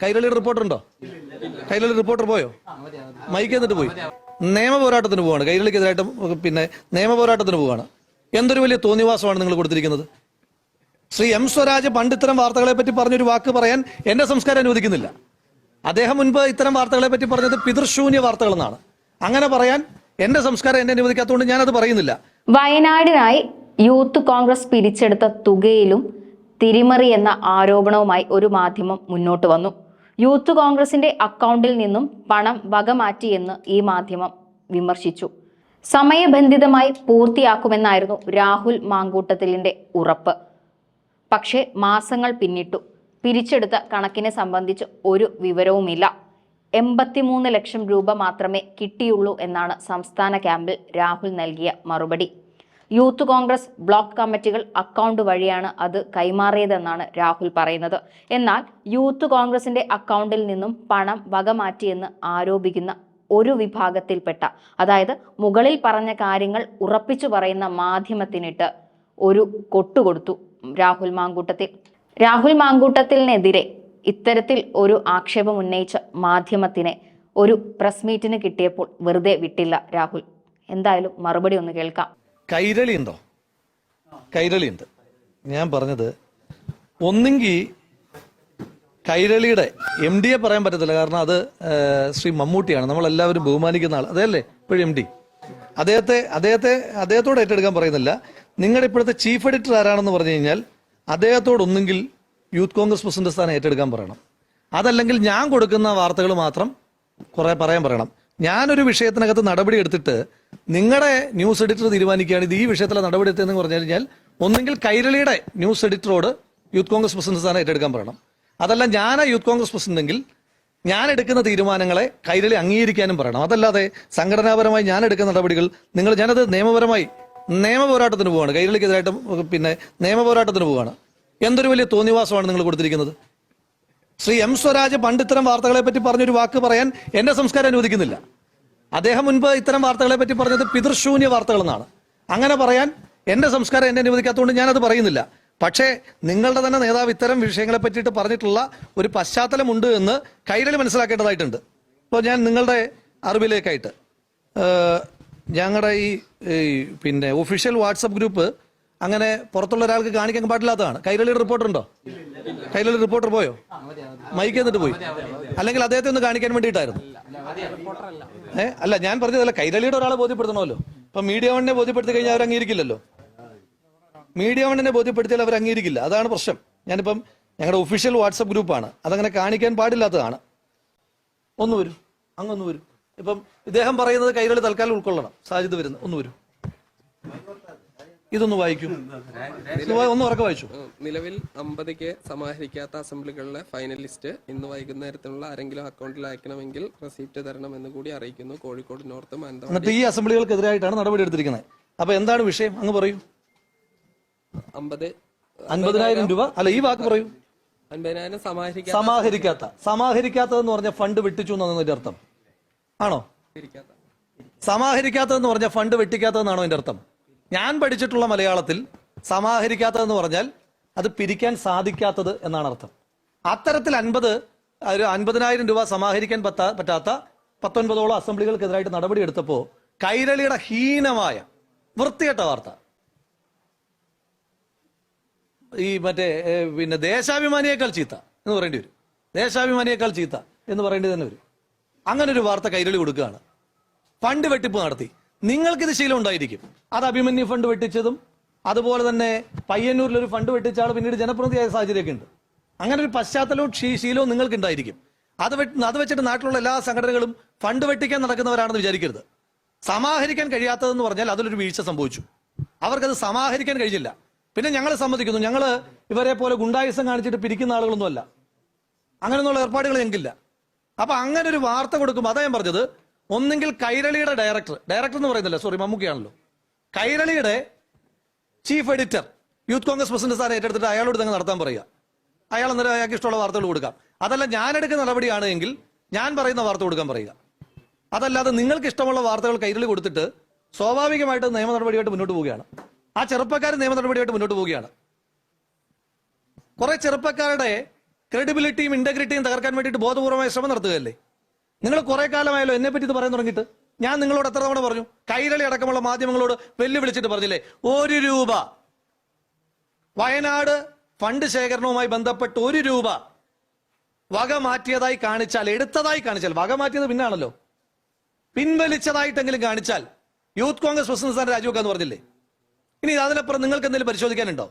കൈരളിയുടെ reporter ഉണ്ടോ? Kairali reporter പോയോ? Mic എന്നിട്ട് പോയി. നിയമ പോരാട്ടത്തിന് പോവാണ്, കൈരളിക്കെതിരായിട്ട് പിന്നെ നിയമ പോരാട്ടത്തിന് പോവാണ്. എന്തൊരു വലിയ തോന്നിവാസമാണ് നിങ്ങൾ കൊടുത്തിരിക്കുന്നത്. ശ്രീ എം സ്വരാജ് പണ്ട് ഇത്തരം വാർത്തകളെ പറ്റി പറഞ്ഞൊരു വാക്ക് പറയാൻ എന്റെ സംസ്കാരം അനുവദിക്കുന്നില്ല. അദ്ദേഹം മുൻപ് ഇത്തരം വാർത്തകളെ പറ്റി പറഞ്ഞത് പിതൃശൂന്യ വാർത്തകൾ എന്നാണ്. അങ്ങനെ പറയാൻ എന്റെ സംസ്കാരം എന്നെ അനുവദിക്കാത്തതുകൊണ്ട് ഞാനത് പറയുന്നില്ല. വയനാടിനായി യൂത്ത് കോൺഗ്രസ് പിരിച്ചെടുത്ത തുകയിലും തിരിമറി എന്ന ആരോപണവുമായി ഒരു മാധ്യമം മുന്നോട്ട് വന്നു. യൂത്ത് കോൺഗ്രസിന്റെ അക്കൗണ്ടിൽ നിന്നും പണം വകമാറ്റിയെന്ന് ഈ മാധ്യമം വിമർശിച്ചു. സമയബന്ധിതമായി പൂർത്തിയാക്കുമെന്നായിരുന്നു രാഹുൽ മാങ്കൂട്ടത്തിലിന്റെ ഉറപ്പ്. പക്ഷേ മാസങ്ങൾ പിന്നിട്ടു. പിരിച്ചെടുത്ത കണക്കിനെ സംബന്ധിച്ച് ഒരു വിവരവുമില്ല. 83 ലക്ഷം രൂപ മാത്രമേ കിട്ടിയുള്ളൂ എന്നാണ് സംസ്ഥാന ക്യാമ്പിൽ രാഹുൽ നൽകിയ മറുപടി. യൂത്ത് കോൺഗ്രസ് ബ്ലോക്ക് കമ്മിറ്റികൾ അക്കൗണ്ട് വഴിയാണ് അത് കൈമാറിയതെന്നാണ് രാഹുൽ പറയുന്നത്. എന്നാൽ യൂത്ത് കോൺഗ്രസിന്റെ അക്കൗണ്ടിൽ നിന്നും പണം വകമാറ്റിയെന്ന് ആരോപിക്കുന്ന ഒരു വിഭാഗത്തിൽപ്പെട്ട, അതായത് മുകളിൽ പറഞ്ഞ കാര്യങ്ങൾ ഉറപ്പിച്ചു പറയുന്ന മാധ്യമത്തിനിട്ട് ഒരു കൊട്ടുകൊടുത്തു രാഹുൽ മാങ്കൂട്ടത്തിൽ. രാഹുൽ മാങ്കൂട്ടത്തിനെതിരെ ഇത്തരത്തിൽ ഒരു ആക്ഷേപം ഉന്നയിച്ച മാധ്യമത്തിനെ ഒരു പ്രസ് മീറ്റിന് കിട്ടിയപ്പോൾ വെറുതെ വിട്ടില്ല രാഹുൽ. എന്തായാലും മറുപടി ഒന്ന് കേൾക്കാം. കൈരളി ഉണ്ടോ? കൈരളിയുണ്ട്. ഞാൻ പറഞ്ഞത് ഒന്നെങ്കിൽ കൈരളിയുടെ MD പറയാൻ പറ്റത്തില്ല, കാരണം അത് ശ്രീ മമ്മൂട്ടിയാണ്, നമ്മളെല്ലാവരും ബഹുമാനിക്കുന്ന ആൾ. അതല്ലേ ഇപ്പോഴും MD. അദ്ദേഹത്തോട് ഏറ്റെടുക്കാൻ പറയുന്നില്ല. നിങ്ങളുടെ ഇപ്പോഴത്തെ ചീഫ് എഡിറ്റർ ആരാണെന്ന് പറഞ്ഞു കഴിഞ്ഞാൽ അദ്ദേഹത്തോടൊന്നെങ്കിൽ യൂത്ത് കോൺഗ്രസ് പ്രസിഡന്റ് സ്ഥാനം ഏറ്റെടുക്കാൻ പറയണം. അതല്ലെങ്കിൽ ഞാൻ കൊടുക്കുന്ന വാർത്തകൾ മാത്രം കുറെ പറയാൻ പറയണം. ഞാനൊരു വിഷയത്തിനകത്ത് നടപടി എടുത്തിട്ട് നിങ്ങളുടെ ന്യൂസ് എഡിറ്റർ തീരുമാനിക്കുകയാണ് ഇത് ഈ വിഷയത്തിലെ നടപടി എടുത്തതെന്ന് പറഞ്ഞു കഴിഞ്ഞാൽ ഒന്നെങ്കിൽ കൈരളിയുടെ ന്യൂസ് എഡിറ്ററോട് യൂത്ത് കോൺഗ്രസ് പ്രസിഡന്റ് സ്ഥാനം ഏറ്റെടുക്കാൻ പറയണം. അതല്ല ഞാൻ യൂത്ത് കോൺഗ്രസ് പ്രസിഡന്റെങ്കിൽ ഞാൻ എടുക്കുന്ന തീരുമാനങ്ങളെ കൈരളി അംഗീകരിക്കാനും പറയണം. അതല്ലാതെ സംഘടനാപരമായി ഞാൻ എടുക്കുന്ന നടപടികൾ ഞാനത് നിയമ പോരാട്ടത്തിന് പോവാണ്, കൈരളിക്കെതിരായിട്ട് പിന്നെ നിയമ പോരാട്ടത്തിന് പോവാണ്. എന്തൊരു വലിയ തോന്നിവാസമാണ് നിങ്ങൾ കൊടുത്തിരിക്കുന്നത്. ശ്രീ എം സ്വരാജ് പണ്ട് ഇത്തരം വാർത്തകളെ പറ്റി പറഞ്ഞൊരു വാക്ക് പറയാൻ എന്റെ സംസ്കാരം അനുവദിക്കുന്നില്ല. അദ്ദേഹം മുൻപ് ഇത്തരം വാർത്തകളെ പറ്റി പറഞ്ഞത് പിതൃശൂന്യ വാർത്തകൾ എന്നാണ്. അങ്ങനെ പറയാൻ എന്റെ സംസ്കാരം എന്നെ അനുവദിക്കാത്തതുകൊണ്ട് ഞാനത് പറയുന്നില്ല. പക്ഷേ നിങ്ങളുടെ തന്നെ നേതാവ് ഇത്തരം വിഷയങ്ങളെ പറ്റിയിട്ട് പറഞ്ഞിട്ടുള്ള ഒരു പശ്ചാത്തലമുണ്ട് എന്ന് കൈരളി മനസ്സിലാക്കേണ്ടതായിട്ടുണ്ട്. ഇപ്പോൾ ഞാൻ നിങ്ങളുടെ അറിവിലേക്കായിട്ട് ഞങ്ങളുടെ ഈ പിന്നെ ഒഫീഷ്യൽ വാട്സപ്പ് ഗ്രൂപ്പ് അങ്ങനെ പുറത്തുള്ള ഒരാൾക്ക് കാണിക്കാൻ പാടില്ലാത്തതാണ്. കൈരളിയുടെ റിപ്പോർട്ടർ ഉണ്ടോ? കൈരളി റിപ്പോർട്ടർ പോയോ? മൈക്ക് എന്നിട്ട് പോയി. അല്ലെങ്കിൽ അദ്ദേഹത്തെ ഒന്ന് കാണിക്കാൻ വേണ്ടിയിട്ടായിരുന്നു. അല്ല, ഞാൻ പറഞ്ഞതല്ല, കൈരളിയുടെ ഒരാളെ ബോധ്യപ്പെടുത്തണമല്ലോ. ഇപ്പൊ മീഡിയ വണ്ണിനെ ബോധ്യപ്പെടുത്തി കഴിഞ്ഞാൽ അവർ അംഗീകരിക്കില്ലല്ലോ. മീഡിയ വണ്ണിനെ ബോധ്യപ്പെടുത്തിയാൽ അവർ അംഗീകരിക്കില്ല. അതാണ് പ്രശ്നം. ഞാനിപ്പം ഞങ്ങളുടെ ഒഫീഷ്യൽ വാട്സപ്പ് ഗ്രൂപ്പാണ്, അതങ്ങനെ കാണിക്കാൻ പാടില്ലാത്തതാണ്. ഒന്ന് വരൂ, അങ്ങൊന്ന് വരൂ. ഇപ്പം ഇദ്ദേഹം പറയുന്നത് കൈരളി തൽക്കാലം ഉൾക്കൊള്ളണം. സാജിദ് വരുന്നത് ഒന്ന് വരൂ, ഇതൊന്ന് വായിക്കും, ഒന്ന് ഉറക്കെ വായിച്ചു. നിലവിൽ 50 സമാഹരിക്കാത്ത അസംബ്ലികളിലെ ഫൈനലിസ്റ്റ് ഇന്ന് വൈകുന്നേരത്തിനുള്ള ആരെങ്കിലും അക്കൗണ്ടിൽ അയക്കണമെങ്കിൽ റെസിപ്റ്റ് തരണമെന്ന് കൂടി അറിയിക്കുന്നു. കോഴിക്കോട് നോർത്ത് മാനന്തവാടി. എന്നിട്ട് ഈ അസംബ്ലികൾക്കെതിരായിട്ടാണ് നടപടി എടുത്തിരിക്കുന്നത്. അപ്പൊ എന്താണ് വിഷയം അങ്ങ് പറയൂ. 50,000 രൂപ അല്ല, ഈ വാക്ക് പറയൂ. 50,000 സമാഹരിക്കാത്തതെന്ന് പറഞ്ഞ ഫണ്ട് വെട്ടിച്ചു എന്നതിന്റെ അർത്ഥം ആണോ? സമാഹരിക്കാത്തതെന്ന് പറഞ്ഞ ഫണ്ട് വെട്ടിക്കാത്തതെന്നാണോ അതിന്റെ അർത്ഥം? ഞാൻ പഠിച്ചിട്ടുള്ള മലയാളത്തിൽ സമാഹരിക്കാത്തതെന്ന് പറഞ്ഞാൽ അത് പിരിക്കാൻ സാധിക്കാത്തത് എന്നാണ് അർത്ഥം. അത്തരത്തിൽ 50,000 രൂപ സമാഹരിക്കാൻ പറ്റാത്ത 19ഓളം അസംബ്ലികൾക്കെതിരായിട്ട് നടപടി എടുത്തപ്പോ കൈരളിയുടെ ഹീനമായ വൃത്തികെട്ട വാർത്ത, ഈ പിന്നെ ദേശാഭിമാനിയേക്കാൾ ചീത്ത എന്ന് പറയേണ്ടി വരും. ദേശാഭിമാനിയേക്കാൾ ചീത്ത എന്ന് പറയേണ്ടി തന്നെ വരും. അങ്ങനെ ഒരു വാർത്ത കൈരളി കൊടുക്കുകയാണ്. ഫണ്ട് വെട്ടിപ്പ് നടത്തി. നിങ്ങൾക്കിത് ശീലം ഉണ്ടായിരിക്കും. അത് അഭിമന്യു ഫണ്ട് വെട്ടിച്ചതും അതുപോലെ തന്നെ പയ്യന്നൂരിൽ ഒരു ഫണ്ട് വെട്ടിച്ച ആൾ പിന്നീട് ജനപ്രതിനിധിയായ സാഹചര്യമൊക്കെ ഉണ്ട്. അങ്ങനെ ഒരു പശ്ചാത്തലവും ശീലവും നിങ്ങൾക്ക് ഉണ്ടായിരിക്കും. അത് വെച്ചിട്ട് നാട്ടിലുള്ള എല്ലാ സംഘടനകളും ഫണ്ട് വെട്ടിക്കാൻ നടക്കുന്നവരാണെന്ന് വിചാരിക്കരുത്. സമാഹരിക്കാൻ കഴിയാത്തതെന്ന് പറഞ്ഞാൽ അതിലൊരു വീഴ്ച സംഭവിച്ചു. അവർക്കത് സമാഹരിക്കാൻ കഴിഞ്ഞില്ല. പിന്നെ ഞങ്ങൾ സമ്മതിക്കുന്നു, ഞങ്ങൾ ഇവരെ പോലെ ഗുണ്ടായുസം കാണിച്ചിട്ട് പിരിക്കുന്ന ആളുകളൊന്നുമല്ല. അങ്ങനെയൊന്നുള്ള ഏർപ്പാടുകൾ ഞങ്ങൾക്കില്ല. അപ്പൊ അങ്ങനെ ഒരു വാർത്ത കൊടുക്കുമ്പോൾ അതാ ഞാൻ പറഞ്ഞത്, ഒന്നെങ്കിൽ കൈരളിയുടെ ഡയറക്ടർ എന്ന് പറയുന്നില്ല, സോറി മമ്മൂക്കയാണല്ലോ, കൈരളിയുടെ chief editor youth Congress president സ്ഥാനം ഏറ്റെടുത്തിട്ട് അയാളോട് തന്നെ നടത്താൻ പറയുക. അയാൾ അന്നേരം അയാൾക്ക് ഇഷ്ടമുള്ള വാർത്തകൾ കൊടുക്കാം. അതല്ല, ഞാൻ എടുക്കുന്ന നടപടിയാണ് എങ്കിൽ ഞാൻ പറയുന്ന വാർത്ത കൊടുക്കാൻ പറയുക. അതല്ലാതെ നിങ്ങൾക്ക് ഇഷ്ടമുള്ള വാർത്തകൾ കൈരളി കൊടുത്തിട്ട് സ്വാഭാവികമായിട്ട് നിയമ നടപടിയായിട്ട് മുന്നോട്ട് പോവുകയാണ്. ആ ചെറുപ്പക്കാർ നിയമ നടപടിയായിട്ട് മുന്നോട്ട് പോവുകയാണ്. കുറെ ചെറുപ്പക്കാരുടെ ക്രെഡിബിലിറ്റിയും ഇന്റഗ്രിറ്റിയും തകർക്കാൻ വേണ്ടിയിട്ട് ബോധപൂർവമായ ശ്രമം നടത്തുകയല്ലേ? നിങ്ങൾ കുറെ കാലമായല്ലോ എന്നെ പറ്റി ഇത് പറയാൻ തുടങ്ങിയിട്ട്. ഞാൻ നിങ്ങളോട് എത്ര തവണ പറഞ്ഞു? കൈരളി അടക്കമുള്ള മാധ്യമങ്ങളോട് വെല്ലുവിളിച്ചിട്ട് പറഞ്ഞില്ലേ, 1 രൂപ വയനാട് ഫണ്ട് ശേഖരണവുമായി ബന്ധപ്പെട്ട് 1 രൂപ വക മാറ്റിയതായി കാണിച്ചാൽ, എടുത്തതായി കാണിച്ചാൽ, വക മാറ്റിയത് പിന്നാണല്ലോ, പിൻവലിച്ചതായിട്ടെങ്കിലും കാണിച്ചാൽ യൂത്ത് കോൺഗ്രസ് പ്രസിഡന്റ് സ്ഥാനം രാജിവെക്കാന്ന് പറഞ്ഞില്ലേ? ഇനി അതിനപ്പുറം നിങ്ങൾക്ക് എന്തെങ്കിലും പരിശോധിക്കാനുണ്ടോ?